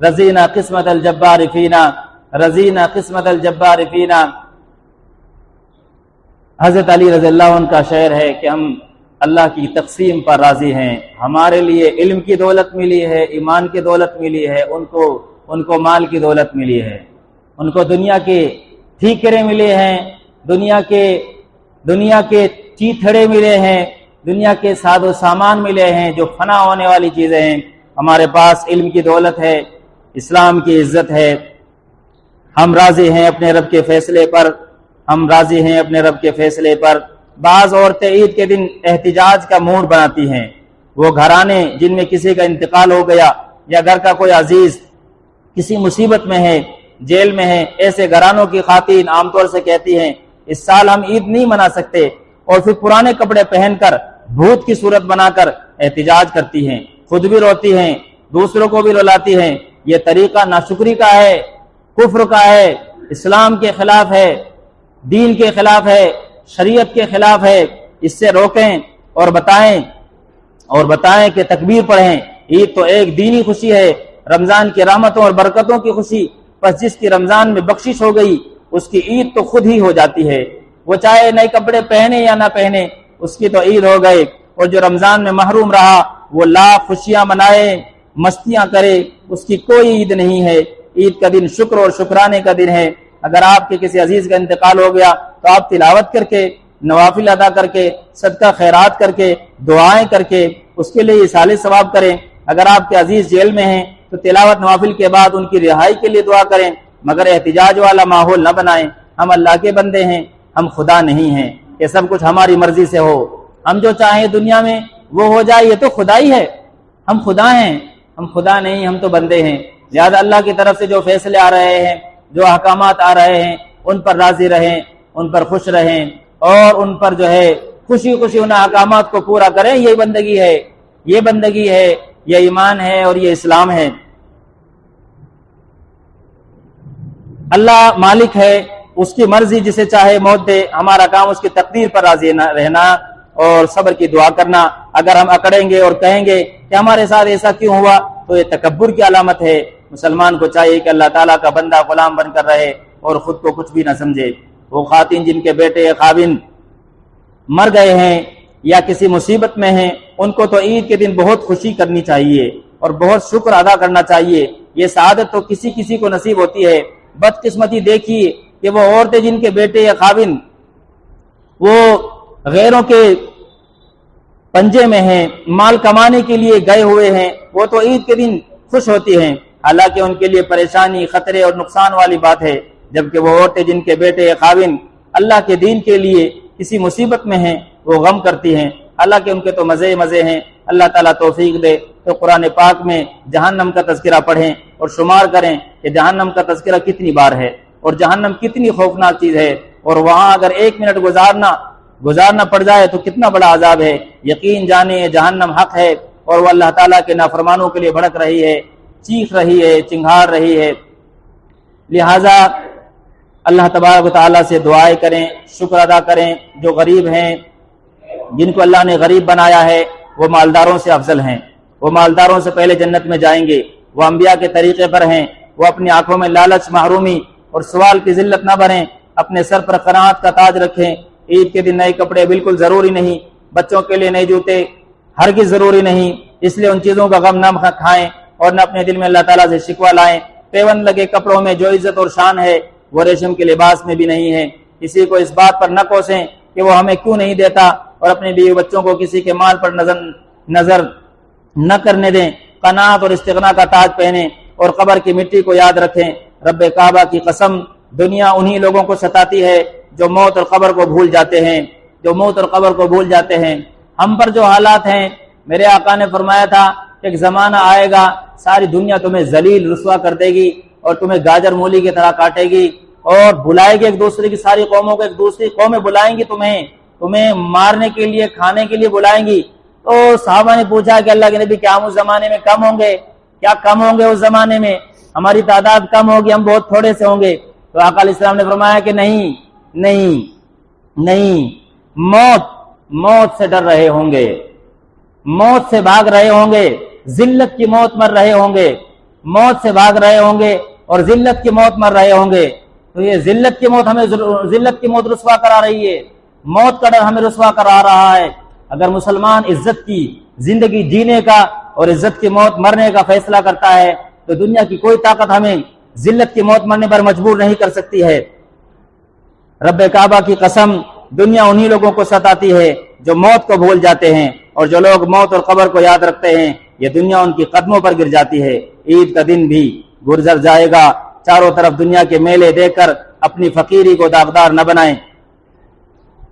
رضینا قسمت الجبار فینا، رضینا قسمت الجبار فینا۔ حضرت علی رضی اللہ عنہ کا شعر ہے کہ ہم اللہ کی تقسیم پر راضی ہیں۔ ہمارے لیے علم کی دولت ملی ہے، ایمان کی دولت ملی ہے، ان کو مال کی دولت ملی ہے، ان کو دنیا کے ٹھیکرے ملے ہیں، دنیا کے چیتھڑے ملے ہیں، دنیا کے ساز و سامان ملے ہیں جو فنا ہونے والی چیزیں ہیں۔ ہمارے پاس علم کی دولت ہے، اسلام کی عزت ہے۔ ہم راضی ہیں اپنے رب کے فیصلے پر، ہم راضی ہیں اپنے رب کے فیصلے پر۔ بعض عورتیں عید کے دن احتجاج کا موڈ بناتی ہیں۔ وہ گھرانے جن میں کسی کا انتقال ہو گیا یا گھر کا کوئی عزیز کسی مصیبت میں ہے، جیل میں ہے، ایسے گھرانوں کی خواتین عام طور سے کہتی ہیں اس سال ہم عید نہیں منا سکتے، اور پھر پرانے کپڑے پہن کر بھوت کی صورت بنا کر احتجاج کرتی ہیں، خود بھی روتی ہیں، دوسروں کو بھی رلاتی ہیں۔ یہ طریقہ ناشکری کا ہے، کفر کا ہے، اسلام کے خلاف ہے، دین کے خلاف ہے، شریعت کے خلاف ہے۔ اس سے روکیں اور بتائیں کہ تکبیر پڑھیں۔ عید تو ایک دینی خوشی ہے، رمضان کی رحمتوں اور برکتوں کی خوشی۔ پس جس کی رمضان میں بخشش ہو گئی اس کی عید تو خود ہی ہو جاتی ہے، وہ چاہے نئے کپڑے پہنے یا نہ پہنے، اس کی تو عید ہو گئے۔ اور جو رمضان میں محروم رہا وہ لاکھ خوشیاں منائے، مستیاں کرے، اس کی کوئی عید نہیں ہے۔ عید کا دن شکر اور شکرانے کا دن ہے۔ اگر آپ کے کسی عزیز کا انتقال ہو گیا تو آپ تلاوت کر کے، نوافل ادا کر کے، صدقہ خیرات کر کے، دعائیں کر کے اس کے لیے اصالہ ثواب کریں۔ اگر آپ کے عزیز جیل میں ہیں تو تلاوت نوافل کے بعد ان کی رہائی کے لیے دعا کریں، مگر احتجاج والا ماحول نہ بنائیں۔ ہم اللہ کے بندے ہیں، ہم خدا نہیں ہیں کہ سب کچھ ہماری مرضی سے ہو، ہم جو چاہیں دنیا میں وہ ہو جائے۔ یہ تو خدا ہی ہے، ہم خدا ہیں، ہم خدا نہیں، ہم تو بندے ہیں۔ لہذا اللہ کی طرف سے جو فیصلے آ رہے ہیں، جو احکامات آ رہے ہیں، ان پر راضی رہیں، ان پر خوش رہیں، اور ان پر جو ہے خوشی خوشی ان احکامات کو پورا کریں۔ یہ بندگی ہے، یہ بندگی ہے، یہ ایمان ہے اور یہ اسلام ہے۔ اللہ مالک ہے، اس کی مرضی جسے چاہے موت دے۔ ہمارا کام اس کی تقدیر پر راضی رہنا اور صبر کی دعا کرنا۔ اگر ہم اکڑیں گے اور کہیں گے کہ ہمارے ساتھ ایسا کیوں ہوا تو یہ تکبر کی علامت ہے۔ مسلمان کو چاہیے کہ اللہ تعالیٰ کا بندہ غلام بن کر رہے اور خود کو کچھ بھی نہ سمجھے۔ وہ خواتین جن کے بیٹے یا خاوند مر گئے ہیں یا کسی مصیبت میں ہیں، ان کو تو عید کے دن بہت خوشی کرنی چاہیے اور بہت شکر ادا کرنا چاہیے۔ یہ سعادت تو کسی کو نصیب ہوتی ہے۔ بدقسمتی دیکھیے کہ وہ عورتیں جن کے بیٹے یا خاوند وہ غیروں کے پنجے میں ہیں، مال کمانے کے لیے گئے ہوئے ہیں، وہ تو عید کے دن خوش ہوتی ہیں، حالانکہ ان کے لیے پریشانی، خطرے اور نقصان والی بات ہے۔ جبکہ وہ عورتیں جن کے بیٹے یا خاوند اللہ کے دین کے لیے کسی مصیبت میں ہیں وہ غم کرتی ہیں، حالانکہ ان کے تو مزے ہیں۔ اللہ تعالیٰ توفیق دے تو قرآن پاک میں جہنم کا تذکرہ پڑھیں اور شمار کریں کہ جہنم کا تذکرہ کتنی بار ہے اور جہنم کتنی خوفناک چیز ہے، اور وہاں اگر 1 منٹ گزارنا پڑ جائے تو کتنا بڑا عذاب ہے۔ یقین جانے جہنم حق ہے اور وہ اللہ تعالیٰ کے نافرمانوں کے لیے بھڑک رہی ہے، چیخ رہی ہے، چنگھاڑ رہی ہے۔ لہذا اللہ تبارک و تعالیٰ سے دعائیں کریں، شکر ادا کریں۔ جو غریب ہیں، جن کو اللہ نے غریب بنایا ہے، وہ مالداروں سے افضل ہیں، وہ مالداروں سے پہلے جنت میں جائیں گے، وہ انبیاء کے طریقے پر ہیں، وہ اپنی آنکھوں میں لالچ، محرومی اور سوال کی ذلت نہ بھریں، اپنے سر پر قناعت کا تاج رکھیں۔ عید کے دن نئے کپڑے بالکل ضروری نہیں، بچوں کے لیے نئے جوتے ہرگز ضروری نہیں، اس لیے ان چیزوں کا غم نہ کھائیں اور نہ اپنے دل میں اللہ تعالیٰ سے شکوہ لائیں۔ پیوند لگے کپڑوں میں جو عزت اور شان ہے وہ ریشم کے لباس میں بھی نہیں ہے۔ کسی کو اس بات پر نہ کوسیں کہ وہ ہمیں کیوں نہیں دیتا، اور اپنے بیوی بچوں کو کسی کے مال پر نظر نہ کرنے دیں۔ قناعت اور استغنا کا تاج پہنیں اور قبر کی مٹی کو یاد رکھیں۔ رب کعبہ کی قسم، دنیا انہی لوگوں کو ستاتی ہے جو موت اور قبر کو بھول جاتے ہیں، ہم پر جو حالات ہیں، میرے آقا نے فرمایا تھا کہ ایک زمانہ آئے گا ساری دنیا تمہیں ذلیل رسوا کر دے گی اور تمہیں گاجر مولی کی طرح کاٹے گی اور بلائے گی ایک دوسرے کی، ساری قوموں کو ایک دوسری قومیں بلائیں گی، تمہیں مارنے کے لیے، کھانے کے لیے بلائیں گی۔ تو صحابہ نے پوچھا کہ اللہ کے نبی کیا ہم اس زمانے میں کم ہوں گے؟ کیا کم ہوں گے اس زمانے میں؟ ہماری تعداد کم ہوگی، ہم بہت تھوڑے سے ہوں گے؟ تو آقا علیہ السلام نے فرمایا کہ نہیں، موت سے ڈر رہے ہوں گے، موت سے بھاگ رہے ہوں گے، ذلت کی موت مر رہے ہوں گے، موت سے بھاگ رہے ہوں گے اور ذلت کی موت مر رہے ہوں گے۔ تو یہ ذلت کی موت رسوا کرا رہی ہے، موت کا ڈر ہمیں رسوا کرا رہا ہے۔ اگر مسلمان عزت کی زندگی جینے کا اور عزت کی موت مرنے کا فیصلہ کرتا ہے تو دنیا کی کوئی طاقت ہمیں ذلت کی موت مرنے پر مجبور نہیں کر سکتی ہے۔ رب کعبہ کی قسم، دنیا انہی لوگوں کو ستاتی ہے جو موت کو بھول جاتے ہیں، اور جو لوگ موت اور قبر کو یاد رکھتے ہیں یہ دنیا ان کی قدموں پر گر جاتی ہے۔ عید کا دن بھی گزر جائے گا، چاروں طرف دنیا کے میلے دیکھ کر اپنی فقیری کو داغدار نہ بنائیں۔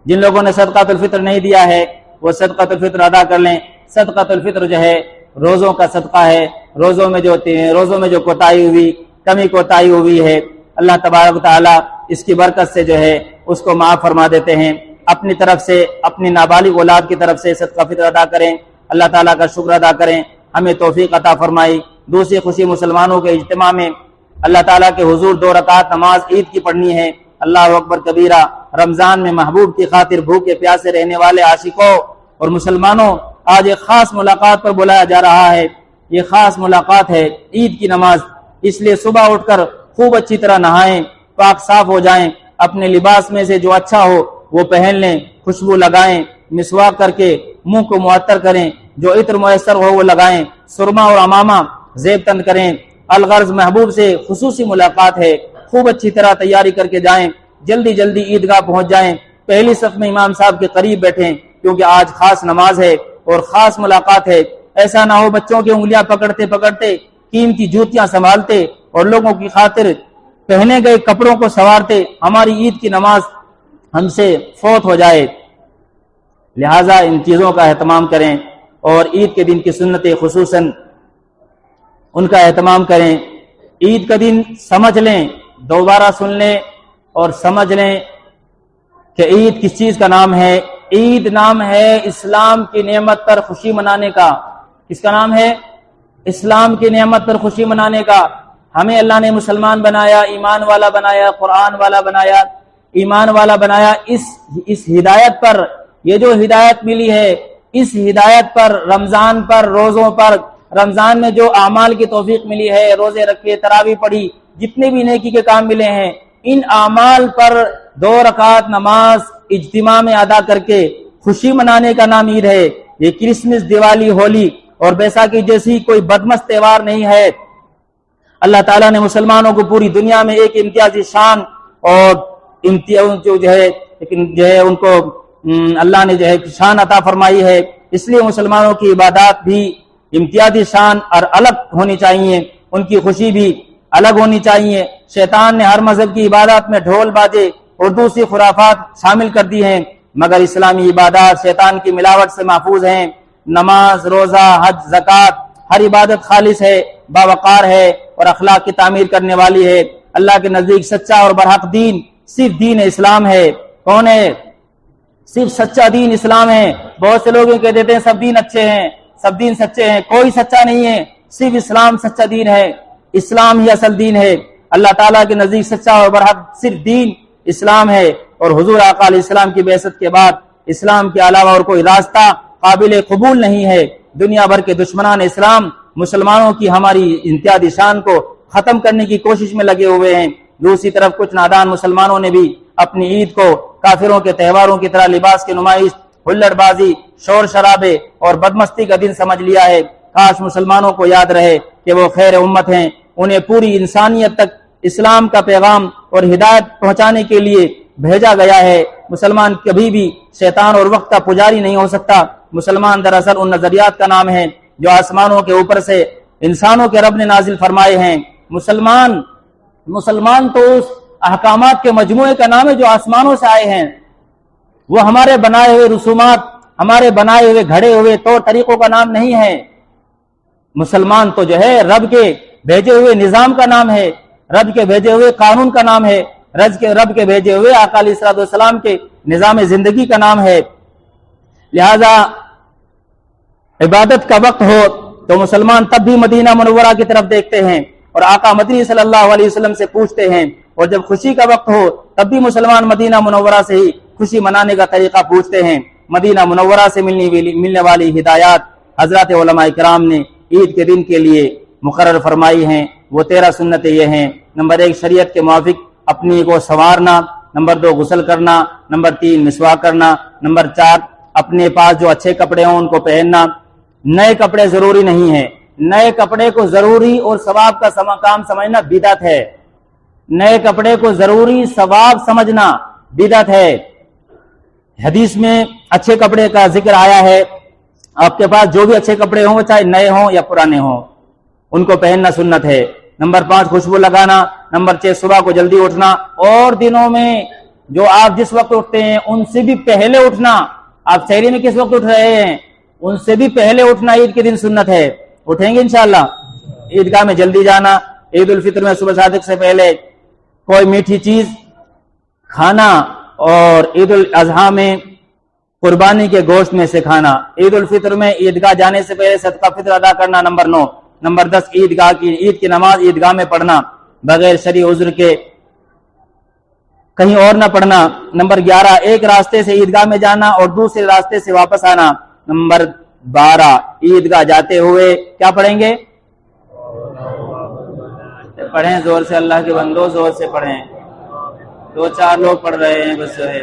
جن لوگوں نے صدقۃ الفطر نہیں دیا ہے وہ صدقۃ الفطر ادا کر لیں۔ صدقۃ الفطر جو ہے روزوں کا صدقہ ہے، روزوں میں جو کمی کوتاہی ہوئی ہے، اللہ تبارک و تعالیٰ اس کی برکت سے جو ہے اس کو معاف فرما دیتے ہیں۔ اپنی طرف سے، اپنی نابالغ اولاد کی طرف سے صدقہ فطر ادا کریں، اللہ تعالیٰ کا شکر ادا کریں، ہمیں توفیق عطا فرمائی۔ دوسری خوشی مسلمانوں کے اجتماع میں اللہ تعالیٰ کے حضور 2 رکعت نماز عید کی پڑھنی ہے۔ اللہ اکبر کبیرہ۔ رمضان میں محبوب کی خاطر بھوکے پیاسے رہنے والے عاشقوں اور مسلمانوں، آج ایک خاص ملاقات پر بلایا جا رہا ہے۔ یہ خاص ملاقات ہے عید کی نماز، اس لیے صبح اٹھ کر خوب اچھی طرح نہائیں، پاک صاف ہو جائیں، اپنے لباس میں سے جو اچھا ہو وہ پہن لیں، خوشبو لگائیں، مسواک کر کے منہ کو معطر کریں، جو عطر میسر ہو وہ لگائیں، سرما اور امامہ زیب تن کریں۔ الغرض محبوب سے خصوصی ملاقات ہے، خوب اچھی طرح تیاری کر کے جائیں، جلدی عیدگاہ پہنچ جائیں، پہلی صف میں امام صاحب کے قریب بیٹھیں، کیونکہ آج خاص نماز ہے اور خاص ملاقات ہے۔ ایسا نہ ہو بچوں کی انگلیاں پکڑتے قیمتی جوتیاں سنبھالتے اور لوگوں کی خاطر پہنے گئے کپڑوں کو سنوارتے ہماری عید کی نماز ہم سے فوت ہو جائے۔ لہٰذا ان چیزوں کا اہتمام کریں اور عید کے دن کی سنتیں خصوصاً ان کا اہتمام کریں۔ عید کا دن سمجھ لیں، دوبارہ سن لیں اور سمجھ لیں کہ عید کس چیز کا نام ہے۔ عید نام ہے اسلام کی نعمت پر خوشی منانے کا۔ کس کا نام ہے؟ اسلام کی نعمت پر خوشی منانے کا۔ ہمیں اللہ نے مسلمان بنایا، ایمان والا بنایا، قرآن والا بنایا، ایمان والا بنایا۔ اس ہدایت پر، یہ جو ہدایت ملی ہے، اس ہدایت پر، رمضان پر، روزوں پر، رمضان میں جو اعمال کی توفیق ملی ہے، روزے رکھے، تراویح پڑھی، جتنے بھی نیکی کے کام ملے ہیں، ان اعمال پر 2 رکعت نماز اجتماع میں ادا کر کے خوشی منانے کا نام عید ہے۔ یہ کرسمس، دیوالی، ہولی اور بیساکھی جیسی کوئی بدمست تہوار نہیں ہے۔ اللہ تعالیٰ نے مسلمانوں کو پوری دنیا میں ایک امتیازی شان اور ان کو اللہ نے شان عطا فرمائی ہے، اس لیے مسلمانوں کی عبادات بھی امتیازی شان اور الگ ہونی چاہیے، ان کی خوشی بھی الگ ہونی چاہیے۔ شیطان نے ہر مذہب کی عبادات میں ڈھول باجے اور دوسری خرافات شامل کر دی ہیں، مگر اسلامی عبادات شیطان کی ملاوٹ سے محفوظ ہیں۔ نماز، روزہ، حج، زکوٰۃ، ہر عبادت خالص ہے، باوقار ہے اور اخلاق کی تعمیر کرنے والی ہے۔ اللہ کے نزدیک سچا اور برحق دین صرف دین اسلام ہے۔ کون ہے؟ صرف سچا دین اسلام ہے۔ بہت سے لوگ کہہ دیتے ہیں سب دین اچھے ہیں، سب دین سچے ہیں، کوئی سچا نہیں ہے، صرف اسلام سچا دین ہے، اسلام ہی اصل دین ہے۔ اللہ تعالیٰ کے نزدیک سچا اور برحق صرف دین اسلام ہے، اور حضور آقا علیہ السلام کی بعثت کے بعد اسلام کے علاوہ اور کوئی راستہ قابل قبول نہیں ہے۔ دنیا بھر کے دشمنان اسلام مسلمانوں کی ہماری امتیازی شان کو ختم کرنے کی کوشش میں لگے ہوئے ہیں۔ دوسری طرف کچھ نادان مسلمانوں نے بھی اپنی عید کو کافروں کے تہواروں کی طرح لباس کی نمائش، ہلڑ بازی، شور شرابے اور بدمستی کا دن سمجھ لیا ہے۔ کاش مسلمانوں کو یاد رہے کہ وہ خیر امت ہیں، انہیں پوری انسانیت تک اسلام کا پیغام اور ہدایت پہنچانے کے لیے بھیجا گیا ہے۔ مسلمان کبھی بھی شیطان اور وقت کا پجاری نہیں ہو سکتا۔ مسلمان دراصل ان نظریات کا نام ہے جو آسمانوں کے اوپر سے انسانوں کے رب نے نازل فرمائے ہیں۔ مسلمان تو اس احکامات کے مجموعے کا نام ہے جو آسمانوں سے آئے ہیں۔ وہ ہمارے بنائے ہوئے رسومات، ہمارے بنائے ہوئے گھڑے ہوئے طور طریقوں کا نام نہیں ہے۔ مسلمان تو جو ہے رب کے بھیجے ہوئے نظام کا نام ہے، رب کے بھیجے ہوئے قانون کا نام ہے، رب کے بھیجے ہوئے آقا علیہ السلام کے نظام زندگی کا نام ہے۔ لہذا عبادت کا وقت ہو تو مسلمان تب بھی مدینہ منورہ کی طرف دیکھتے ہیں اور آقا مدنی صلی اللہ علیہ وسلم سے پوچھتے ہیں، اور جب خوشی کا وقت ہو تب بھی مسلمان مدینہ منورہ سے ہی خوشی منانے کا طریقہ پوچھتے ہیں۔ مدینہ منورہ سے ملنے والی ہدایات حضرات علماء کرام نے عید کے دن کے لیے مقرر فرمائی ہیں۔ وہ 13 سنتیں یہ ہیں: نمبر 1 شریعت کے موافق اپنی کو سنوارنا، نمبر 2 غسل کرنا، نمبر 3 مسواک کرنا، نمبر 4 اپنے پاس جو اچھے کپڑے ہوں ان کو پہننا۔ نئے کپڑے ضروری نہیں ہیں، نئے کپڑے کو ضروری اور ثواب کا کام سمجھنا بدعت ہے۔ نئے کپڑے کو ضروری ثواب سمجھنا بدعت ہے۔ حدیث میں اچھے کپڑے کا ذکر آیا ہے، آپ کے پاس جو بھی اچھے کپڑے ہوں چاہے نئے ہوں یا پرانے ہوں ان کو پہننا سنت ہے۔ نمبر 5 خوشبو لگانا، نمبر 6 صبح کو جلدی اٹھنا، اور دنوں میں جو آپ جس وقت اٹھتے ہیں ان سے بھی پہلے اٹھنا۔ آپ سحری میں کس وقت اٹھ رہے ہیں ان سے بھی پہلے اٹھنا عید کے دن سنت ہے۔ اٹھیں گے انشاءاللہ؟ عیدگاہ میں جلدی جانا، عید الفطر میں صبح صادق سے پہلے کوئی میٹھی چیز کھانا، اور عید الاضحیٰ میں قربانی کے گوشت میں سے کھانا۔ عید الفطر میں عیدگاہ جانے سے پہلے صدقہ فطر ادا کرنا نمبر 9۔ نمبر 10 عید کی نماز عیدگاہ میں پڑھنا بغیر شرعی عذر کے کہیں اور نہ پڑھنا۔ نمبر 11 ایک راستے سے عیدگاہ میں جانا اور دوسرے راستے سے واپس آنا۔ نمبر 12 عیدگاہ جاتے ہوئے کیا پڑھیں گے؟ پڑھیں زور سے، اللہ کے بندو زور سے پڑھیں، 2-4 لوگ پڑھ رہے ہیں بس ہے۔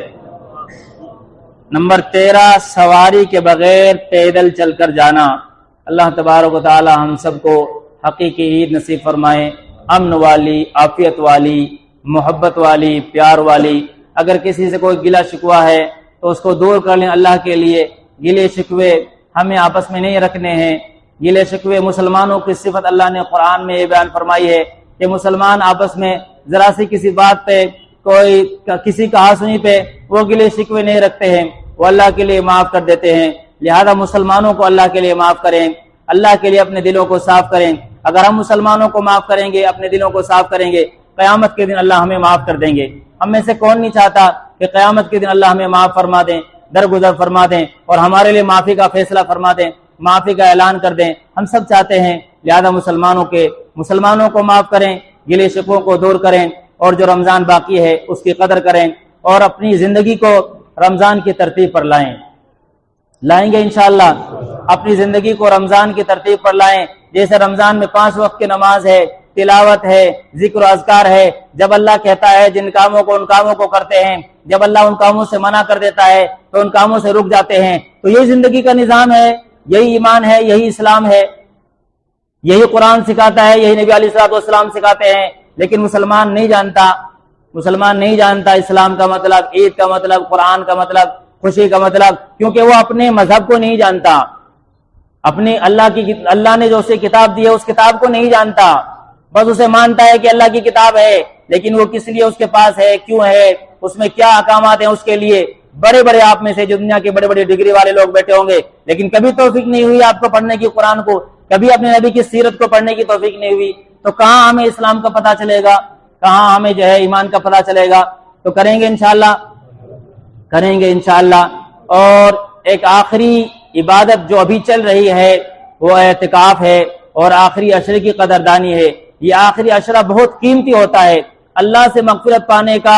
نمبر 13 سواری کے بغیر پیدل چل کر جانا۔ اللہ تبارک و تعالی ہم سب کو حقیقی عید نصیب فرمائے، امن والی، عافیت والی، محبت والی، پیار والی۔ اگر کسی سے کوئی گلہ شکوہ ہے تو اس کو دور کر لیں اللہ کے لیے۔ گلے شکوے ہمیں آپس میں نہیں رکھنے ہیں۔ گلے شکوے مسلمانوں کی صفت اللہ نے قرآن میں یہ بیان فرمائی ہے کہ مسلمان آپس میں ذرا سی کسی بات پہ، کوئی کسی کہاسنی پہ وہ گلے شکوے نہیں رکھتے ہیں، وہ اللہ کے لیے معاف کر دیتے ہیں۔ لہذا مسلمانوں کو اللہ کے لیے معاف کریں، اللہ کے لیے اپنے دلوں کو صاف کریں۔ اگر ہم مسلمانوں کو معاف کریں گے، اپنے دلوں کو صاف کریں گے، قیامت کے دن اللہ ہمیں معاف کر دیں گے۔ ہم میں سے کون نہیں چاہتا کہ قیامت کے دن اللہ ہمیں معاف فرما دیں، درگزر فرما دیں اور ہمارے لیے معافی کا فیصلہ فرما دیں، معافی کا اعلان کر دیں۔ ہم سب چاہتے ہیں۔ لہذا مسلمانوں کو معاف کریں، گلے شکووں کو دور کریں، اور جو رمضان باقی ہے اس کی قدر کریں، اور اپنی زندگی کو رمضان کی ترتیب پر لائیں گے انشاءاللہ۔ اپنی زندگی کو رمضان کی ترتیب پر لائیں۔ جیسے رمضان میں 5 وقت کی نماز ہے، تلاوت ہے، ذکر و اذکار ہے۔ جب اللہ کہتا ہے جن کاموں کو ان کاموں کو کرتے ہیں، جب اللہ ان کاموں سے منع کر دیتا ہے تو ان کاموں سے رک جاتے ہیں۔ تو یہی زندگی کا نظام ہے، یہی ایمان ہے، یہی اسلام ہے، یہی قرآن سکھاتا ہے، یہی نبی علیہ السلام سکھاتے ہیں۔ لیکن مسلمان نہیں جانتا اسلام کا مطلب، عید کا مطلب، قرآن کا مطلب، خوشی کا مطلب، کیونکہ وہ اپنے مذہب کو نہیں جانتا، اپنے اللہ نے جو اسے کتاب دی ہے اس کتاب کو نہیں جانتا۔ بس اسے مانتا ہے کہ اللہ کی کتاب ہے، لیکن وہ کس لیے اس کے پاس ہے، کیوں ہے، اس میں کیا احکامات ہیں اس کے لیے۔ بڑے آپ میں سے جو دنیا کے بڑے ڈگری والے لوگ بیٹھے ہوں گے، لیکن کبھی توفیق نہیں ہوئی آپ کو پڑھنے کی قرآن کو، کبھی اپنے نبی کی سیرت کو پڑھنے کی توفیق نہیں ہوئی، تو کہاں ہمیں اسلام کا پتہ چلے گا، کہاں ہمیں جو ہے ایمان کا پتہ چلے گا؟ تو کریں گے انشاءاللہ۔ اور ایک آخری عبادت جو ابھی چل رہی ہے وہ اعتکاف ہے، اور آخری عشرے کی قدردانی ہے۔ یہ آخری عشرہ بہت قیمتی ہوتا ہے، اللہ سے مغفرت پانے کا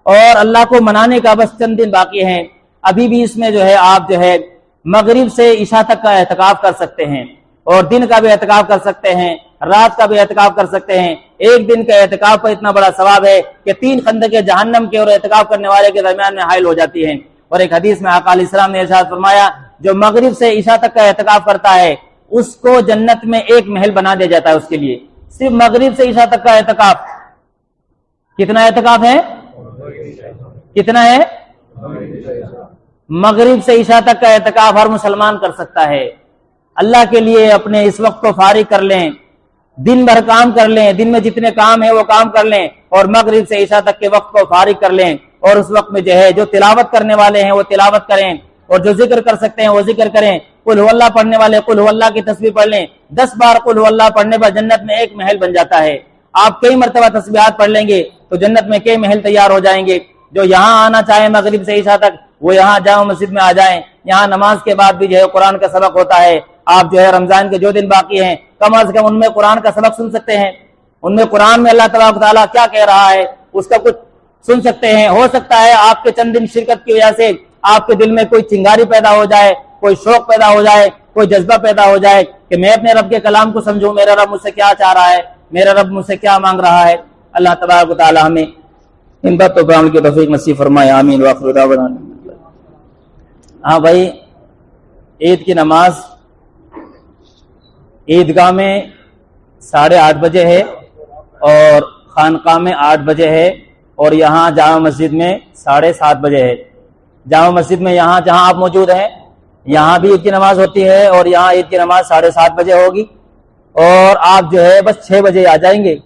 اور اللہ کو منانے کا بس چند دن باقی ہیں۔ ابھی بھی اس میں جو ہے آپ جو ہے مغرب سے عشاء تک کا اعتکاف کر سکتے ہیں، اور دن کا بھی اعتکاف کر سکتے ہیں، رات کا بھی اعتکاف کر سکتے ہیں۔ ایک دن کا اعتکاف پر اتنا بڑا ثواب ہے کہ 3 خندقیں جہنم کے اور اعتکاف کرنے والے کے درمیان میں حائل ہو جاتی ہیں۔ اور ایک حدیث میں آقا علیہ السلام نے ارشاد فرمایا، جو مغرب سے عشاء تک کا اعتکاف کرتا ہے اس کو جنت میں ایک محل بنا دیا جاتا ہے اس کے لیے۔ صرف مغرب سے عشاء تک کا اعتکاف، کتنا اعتکاف ہے؟ کتنا ہے؟ مغرب سے عشاء تک کا اعتکاف ہر مسلمان کر سکتا ہے۔ اللہ کے لیے اپنے اس وقت کو فارغ کر لیں، دن بھر کام کر لیں، دن میں جتنے کام ہیں وہ کام کر لیں، اور مغرب سے عشاء تک کے وقت کو فارغ کر لیں، اور اس وقت میں جو ہے جو تلاوت کرنے والے ہیں وہ تلاوت کریں، اور جو ذکر کر سکتے ہیں وہ ذکر کریں۔ قل هو اللہ پڑھنے والے قل هو اللہ کی تسبیح پڑھ لیں، 10 بار قل هو اللہ پڑھنے پر جنت میں ایک محل بن جاتا ہے۔ آپ کئی مرتبہ تسبیحات پڑھ لیں گے تو جنت میں کئی محل تیار ہو جائیں گے۔ جو یہاں آنا چاہیں مغرب سے عشاء تک وہ یہاں جامع مسجد میں آ جائیں، یہاں نماز کے بعد بھی جو ہے قرآن کا سبق ہوتا ہے۔ آپ جو ہے رمضان کے جو دن باقی ہیں کم از کم ان میں قرآن کا سبق سن سکتے ہیں، ان میں قرآن میں اللہ تبارک و تعالیٰ کیا کہہ رہا ہے اس کا کچھ سن سکتے ہیں۔ ہو سکتا ہے آپ کے چند دن شرکت کی وجہ سے آپ کے دل میں کوئی چنگاری پیدا ہو جائے، کوئی شوق پیدا ہو جائے، کوئی جذبہ پیدا ہو جائے کہ میں اپنے رب کے کلام کو سمجھوں، میرا رب مجھ سے کیا چاہ رہا ہے، میرا رب مجھ سے کیا مانگ رہا ہے۔ اللہ تبارک و تعالیٰ ہمیں ان باتوں پر عمل کی توفیق نصیب فرمائے، آمین وآخر دعوانا۔ ہاں بھائی، عید کی نماز عیدگاہ میں 8:30 بجے ہے، اور خانقاہ میں 8 بجے ہے، اور یہاں جامع مسجد میں 7:30 بجے ہے۔ جامع مسجد میں یہاں جہاں آپ موجود ہیں یہاں بھی عید کی نماز ہوتی ہے، اور یہاں عید کی نماز 7:30 بجے ہوگی، اور آپ جو ہے بس 6 بجے آ جائیں گے۔